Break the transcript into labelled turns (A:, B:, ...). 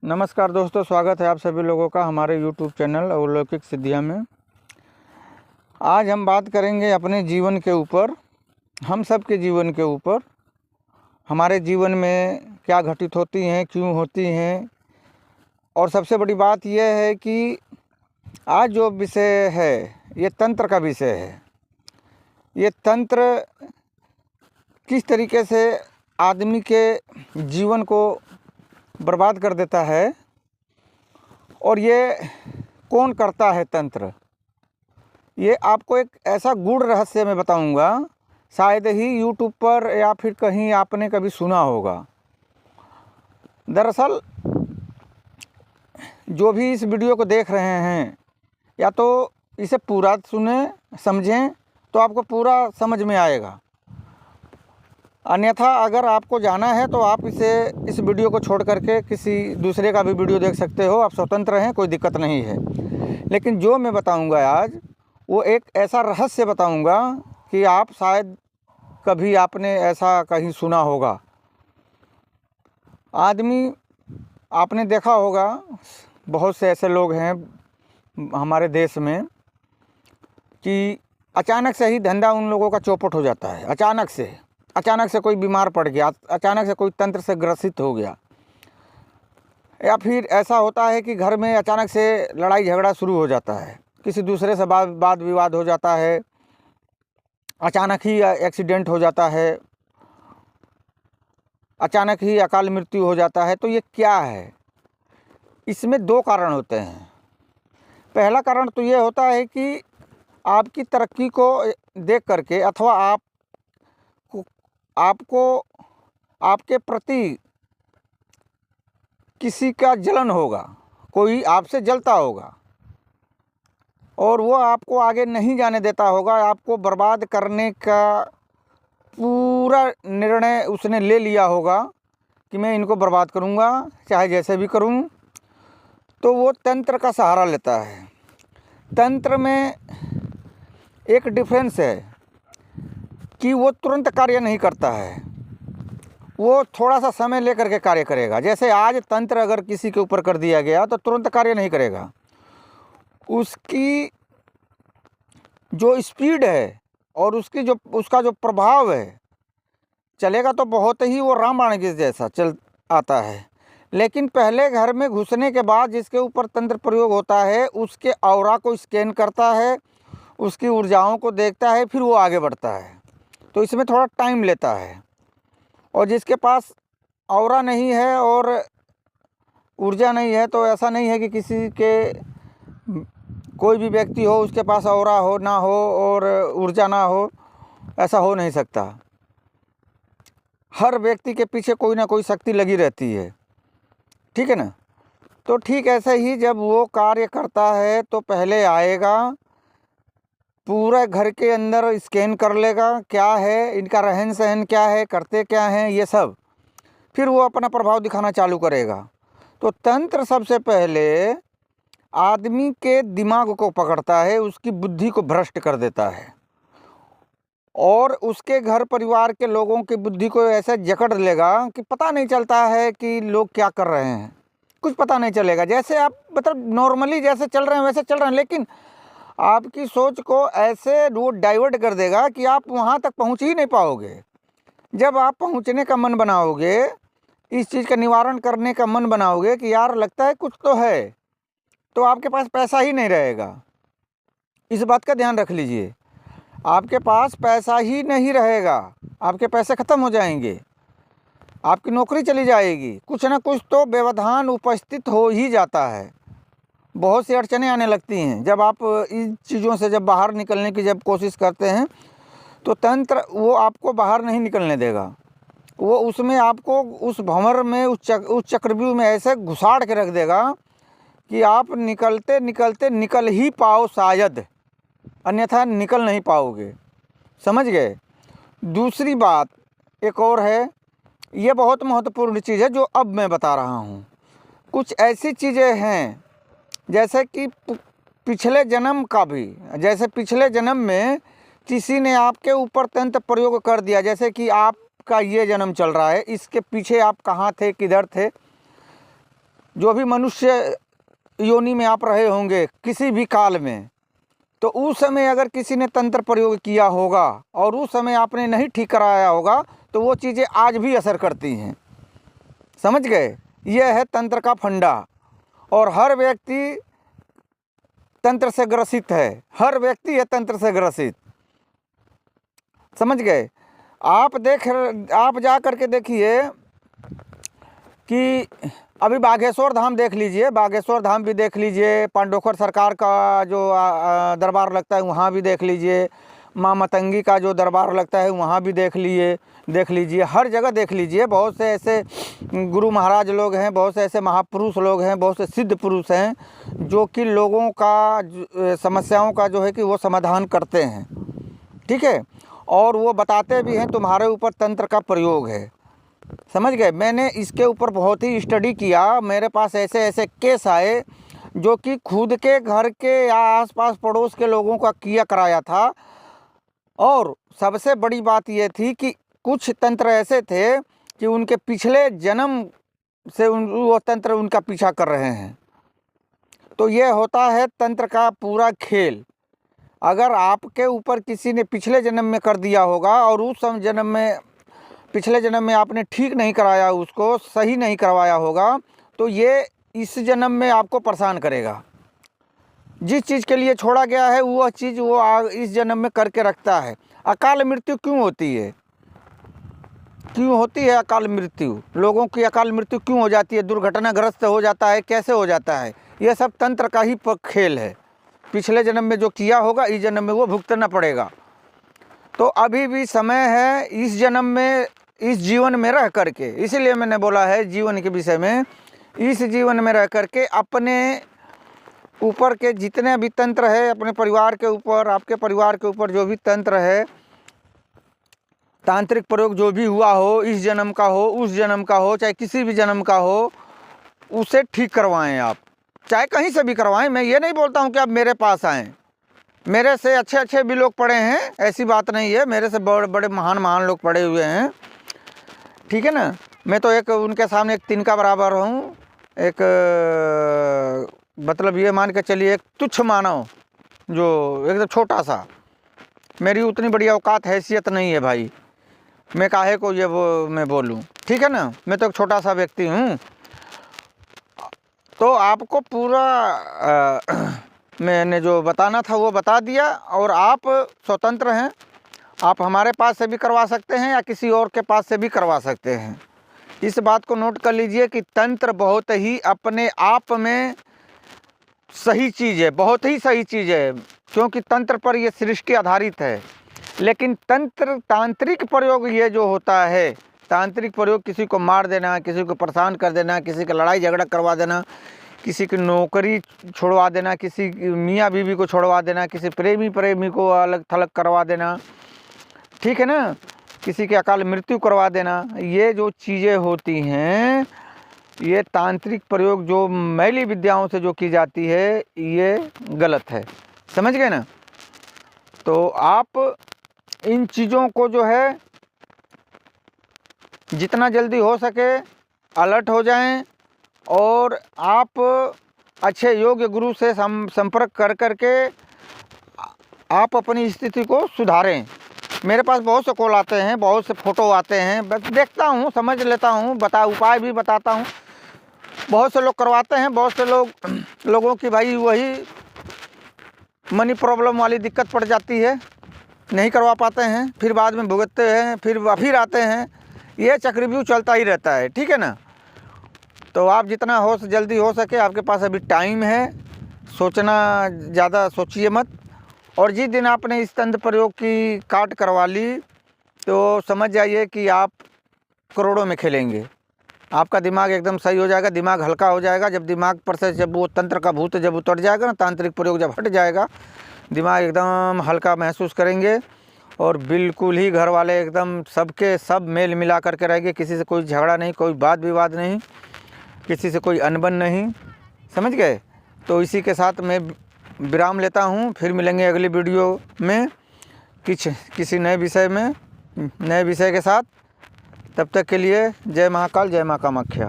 A: नमस्कार दोस्तों, स्वागत है आप सभी लोगों का हमारे YouTube चैनल अलौकिक सिद्धियाँ में। आज हम बात करेंगे अपने जीवन के ऊपर, हम सब के जीवन के ऊपर। हमारे जीवन में क्या घटित होती हैं, क्यों होती हैं, और सबसे बड़ी बात यह है कि आज जो विषय है ये तंत्र का विषय है। ये तंत्र किस तरीके से आदमी के जीवन को बर्बाद कर देता है और ये कौन करता है तंत्र, ये आपको एक ऐसा गूढ़ रहस्य मैं बताऊंगा, शायद ही यूट्यूब पर या फिर कहीं आपने कभी सुना होगा। दरअसल जो भी इस वीडियो को देख रहे हैं या तो इसे पूरा सुने समझें तो आपको पूरा समझ में आएगा, अन्यथा अगर आपको जाना है तो आप इस वीडियो को छोड़ करके किसी दूसरे का भी वीडियो देख सकते हो। आप स्वतंत्र हैं, कोई दिक्कत नहीं है। लेकिन जो मैं बताऊंगा आज वो एक ऐसा रहस्य बताऊंगा कि आप शायद कभी आपने ऐसा कहीं सुना होगा। आदमी, आपने देखा होगा बहुत से ऐसे लोग हैं हमारे देश में कि अचानक से ही धंधा उन लोगों का चौपट हो जाता है। अचानक से कोई बीमार पड़ गया, अचानक से कोई तंत्र से ग्रसित हो गया, या फिर ऐसा होता है कि घर में अचानक से लड़ाई झगड़ा शुरू हो जाता है, किसी दूसरे से वाद विवाद हो जाता है, अचानक ही एक्सीडेंट हो जाता है, अचानक ही अकाल मृत्यु हो जाता है। तो ये क्या है? इसमें दो कारण होते हैं। पहला कारण तो ये होता है कि आपकी तरक्की को देख करके अथवा आपको आपके प्रति किसी का जलन होगा, कोई आपसे जलता होगा और वो आपको आगे नहीं जाने देता होगा। आपको बर्बाद करने का पूरा निर्णय उसने ले लिया होगा कि मैं इनको बर्बाद करूँगा, चाहे जैसे भी करूँ। तो वो तंत्र का सहारा लेता है। तंत्र में एक डिफरेंस है कि वो तुरंत कार्य नहीं करता है, वो थोड़ा सा समय लेकर के कार्य करेगा। जैसे आज तंत्र अगर किसी के ऊपर कर दिया गया तो तुरंत कार्य नहीं करेगा। उसकी जो स्पीड है और उसका जो प्रभाव है, चलेगा तो बहुत ही वो रामबाण के जैसा चल आता है। लेकिन पहले घर में घुसने के बाद जिसके ऊपर तंत्र प्रयोग होता है उसके ऑरा को स्कैन करता है, उसकी ऊर्जाओं को देखता है, फिर वो आगे बढ़ता है। तो इसमें थोड़ा टाइम लेता है। और जिसके पास ऑरा नहीं है और ऊर्जा नहीं है, तो ऐसा नहीं है कि किसी के कोई भी व्यक्ति हो उसके पास ऑरा हो ना हो और ऊर्जा ना हो, ऐसा हो नहीं सकता। हर व्यक्ति के पीछे कोई ना कोई शक्ति लगी रहती है, ठीक है ना। तो ठीक ऐसे ही जब वो कार्य करता है तो पहले आएगा, पूरा घर के अंदर स्कैन कर लेगा, क्या है इनका रहन सहन, क्या है, करते क्या हैं, ये सब। फिर वो अपना प्रभाव दिखाना चालू करेगा। तो तंत्र सबसे पहले आदमी के दिमाग को पकड़ता है, उसकी बुद्धि को भ्रष्ट कर देता है और उसके घर परिवार के लोगों की बुद्धि को ऐसे जकड़ लेगा कि पता नहीं चलता है कि लोग क्या कर रहे हैं, कुछ पता नहीं चलेगा। जैसे आप मतलब नॉर्मली जैसे चल रहे हैं वैसे चल रहे हैं, लेकिन आपकी सोच को ऐसे वो डाइवर्ट कर देगा कि आप वहाँ तक पहुँच ही नहीं पाओगे। जब आप पहुँचने का मन बनाओगे, इस चीज़ का निवारण करने का मन बनाओगे कि यार लगता है कुछ तो है, तो आपके पास पैसा ही नहीं रहेगा। इस बात का ध्यान रख लीजिए, आपके पास पैसा ही नहीं रहेगा, आपके पैसे ख़त्म हो जाएंगे, आपकी नौकरी चली जाएगी, कुछ ना कुछ तो व्यवधान उपस्थित हो ही जाता है। बहुत सी अड़चनें आने लगती हैं जब आप इन चीज़ों से जब बाहर निकलने की जब कोशिश करते हैं, तो तंत्र वो आपको बाहर नहीं निकलने देगा। वो उसमें आपको उस भंवर में उस चक्रव्यूह में ऐसे घुसाड़ के रख देगा कि आप निकलते निकलते निकल ही पाओ शायद, अन्यथा निकल नहीं पाओगे। समझ गए? दूसरी बात एक और है, ये बहुत महत्वपूर्ण चीज़ है जो अब मैं बता रहा हूँ। कुछ ऐसी चीज़ें हैं जैसे कि पिछले जन्म का भी, जैसे पिछले जन्म में किसी ने आपके ऊपर तंत्र प्रयोग कर दिया, जैसे कि आपका ये जन्म चल रहा है, इसके पीछे आप कहाँ थे, किधर थे, जो भी मनुष्य योनि में आप रहे होंगे किसी भी काल में, तो उस समय अगर किसी ने तंत्र प्रयोग किया होगा और उस समय आपने नहीं ठीक कराया होगा तो वो चीज़ें आज भी असर करती हैं। समझ गए? यह है तंत्र का फंडा। और हर व्यक्ति तंत्र से ग्रसित है, हर व्यक्ति है तंत्र से ग्रसित। समझ गए? आप जा करके देखिए कि अभी बागेश्वर धाम देख लीजिए, बागेश्वर धाम भी देख लीजिए, पांडोखर सरकार का जो दरबार लगता है वहाँ भी देख लीजिए, माँ मतंगी का जो दरबार लगता है वहाँ भी देख लीजिए, हर जगह देख लीजिए। बहुत से ऐसे गुरु महाराज लोग हैं, बहुत से ऐसे महापुरुष लोग हैं, बहुत से सिद्ध पुरुष हैं जो कि लोगों का समस्याओं का जो है कि वो समाधान करते हैं। ठीक है? और वो बताते भी हैं तुम्हारे ऊपर तंत्र का प्रयोग है। समझ गए? मैंने इसके ऊपर बहुत ही स्टडी किया। मेरे पास ऐसे ऐसे केस आए जो कि खुद के घर के या आसपास पड़ोस के लोगों का किया कराया था। और सबसे बड़ी बात यह थी कि कुछ तंत्र ऐसे थे कि उनके पिछले जन्म से वो तंत्र उनका पीछा कर रहे हैं। तो ये होता है तंत्र का पूरा खेल। अगर आपके ऊपर किसी ने पिछले जन्म में कर दिया होगा और उस पिछले जन्म में आपने ठीक नहीं कराया, उसको सही नहीं करवाया होगा, तो ये इस जन्म में आपको परेशान करेगा। जिस चीज़ के लिए छोड़ा गया है वह चीज़ वो इस जन्म में करके रखता है। अकाल मृत्यु क्यों होती है? क्यों होती है अकाल मृत्यु? लोगों की अकाल मृत्यु क्यों हो जाती है? दुर्घटनाग्रस्त हो जाता है, कैसे हो जाता है? यह सब तंत्र का ही खेल है। पिछले जन्म में जो किया होगा इस जन्म में वो भुगतना पड़ेगा। तो अभी भी समय है इस जन्म में, इस जीवन में रह करके, इसीलिए मैंने बोला है जीवन के विषय में, इस जीवन में रह करके अपने ऊपर के जितने भी तंत्र है, अपने परिवार के ऊपर, आपके परिवार के ऊपर जो भी तंत्र है, तांत्रिक प्रयोग जो भी हुआ हो, इस जन्म का हो, उस जन्म का हो, चाहे किसी भी जन्म का हो, उसे ठीक करवाएं आप, चाहे कहीं से भी करवाएं। मैं ये नहीं बोलता हूँ कि आप मेरे पास आएँ, मेरे से अच्छे भी लोग पढ़े हैं, ऐसी बात नहीं है, मेरे से बड़े महान लोग पढ़े हुए हैं। ठीक है ना? मैं तो एक उनके सामने एक तिनका बराबर हूँ, एक मतलब ये मान के चलिए एक तुच्छ मानव, जो एकदम छोटा सा। मेरी उतनी बड़ी औकात हैसियत नहीं है भाई, मैं काहे को मैं बोलूँ। ठीक है ना? मैं तो एक छोटा सा व्यक्ति हूँ। तो आपको पूरा मैंने जो बताना था वो बता दिया, और आप स्वतंत्र हैं। आप हमारे पास से भी करवा सकते हैं या किसी और के पास से भी करवा सकते हैं। इस बात को नोट कर लीजिए कि तंत्र बहुत ही अपने आप में सही चीज़ है, बहुत ही सही चीज़ है, क्योंकि तंत्र पर ये सृष्टि आधारित है। लेकिन तांत्रिक प्रयोग ये जो होता है, तांत्रिक प्रयोग किसी को मार देना, किसी को परेशान कर देना, किसी का लड़ाई झगड़ा करवा देना, किसी की नौकरी छोड़वा देना, किसी मियाँ बीवी को छोड़वा देना, किसी प्रेमी को अलग थलग करवा देना, ठीक है ना, किसी की अकाल मृत्यु करवा देना, ये जो चीज़ें होती हैं, ये तांत्रिक प्रयोग जो मैली विद्याओं से जो की जाती है, ये गलत है। समझ गए ना? तो आप इन चीज़ों को जो है जितना जल्दी हो सके अलर्ट हो जाएं, और आप अच्छे योग्य गुरु से संपर्क कर के आप अपनी स्थिति को सुधारें। मेरे पास बहुत से कॉल आते हैं, बहुत से फ़ोटो आते हैं, बस देखता हूँ, समझ लेता हूँ, उपाय भी बताता हूँ। बहुत से लोग करवाते हैं, बहुत से लोगों की भाई वही मनी प्रॉब्लम वाली दिक्कत पड़ जाती है, नहीं करवा पाते हैं, फिर बाद में भुगतते हैं, फिर आते हैं। ये चक्रव्यूह चलता ही रहता है। ठीक है ना? तो आप जितना जल्दी हो सके, आपके पास अभी टाइम है, सोचना ज़्यादा सोचिए मत। और जिस दिन आपने इस तंत्र प्रयोग की काट करवा ली तो समझ जाइए कि आप करोड़ों में खेलेंगे। आपका दिमाग एकदम सही हो जाएगा, दिमाग हल्का हो जाएगा। जब दिमाग पर से जब वो तंत्र का भूत जब उतर जाएगा ना, तांत्रिक प्रयोग जब हट जाएगा, दिमाग एकदम हल्का महसूस करेंगे, और बिल्कुल ही घर वाले एकदम सबके सब मेल मिला करके रहेंगे। किसी से कोई झगड़ा नहीं, कोई बात विवाद नहीं, किसी से कोई अनबन नहीं। समझ गए? तो इसी के साथ मैं विराम लेता हूँ। फिर मिलेंगे अगली वीडियो में किसी नए विषय के साथ। तब तक के लिए जय महाकाल, जय माँ कामाख्या।